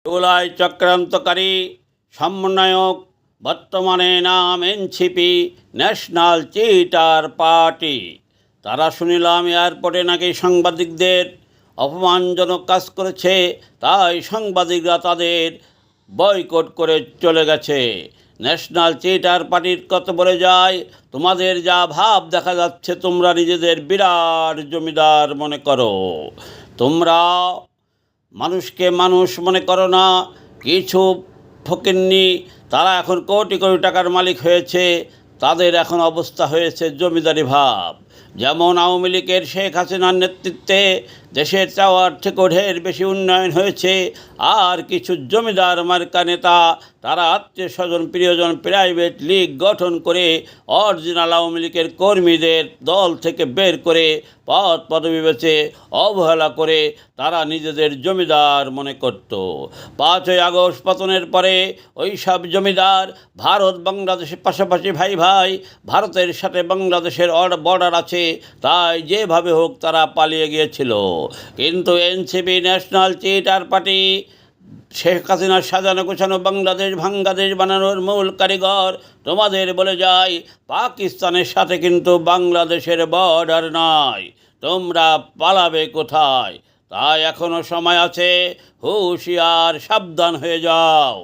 জুলাই চক্রান্তকারী সমন্বয়ক, বর্তমানে নাম এনসিপি, ন্যাশনাল চিটার পার্টি। তারা শুনিলাম এয়ারপোর্টে নাকি সাংবাদিকদের অপমানজনক কাজ করেছে, তাই সাংবাদিকরা তাদের বয়কট করে চলে গেছে। ন্যাশনাল চিটার পার্টির কত বলে যায়, তোমাদের যা ভাব দেখা যাচ্ছে তোমরা নিজেদের বিরাট জমিদার মনে করো। তোমরা মানুষকে মানুষ মনে করো না। কিছু ফকিন্নি তারা এখন কোটি কোটি টাকার মালিক হয়েছে, তাদের এখন অবস্থা হয়েছে জমিদারি ভাব। যেমন আওয়ামী লীগের শেখ হাসিনার নেতৃত্বে দেশের চাওয়ার থেকে ঢের বেশি উন্নয়ন হয়েছে, আর কিছু জমিদার মার্কা নেতা তারা আত্মীয় স্বজন প্রিয়জন প্রাইভেট লীগ গঠন করে অরিজিনাল আওয়ামী লীগের কর্মীদের দল থেকে বের করে পদ পদবি বেচে অবহেলা করে তারা নিজেদের জমিদার মনে করত। 5ই আগস্ট পতনের পরে ওই সব জমিদার ভারত বাংলাদেশের পাশাপাশি ভাই ভাই, ভারতের সাথে বাংলাদেশের বর্ডার আছে, তাই যেভাবে হোক তারা পালিয়ে গিয়েছিল। কিন্তু NCP, national cheater party, Sheikh হাসিনার সাজানো গোছানো বাংলাদেশ ভাঙ্গাদেশ বানানোর মূল কারিগর, তোমাদের বলে যায় পাকিস্তানের সাথে কিন্তু বাংলাদেশের বর্ডার নাই, তোমরা পালাবে কোথায়? তাই এখনো সময় আছে, হুঁশিয়ার, সাবধান হয়ে যাও।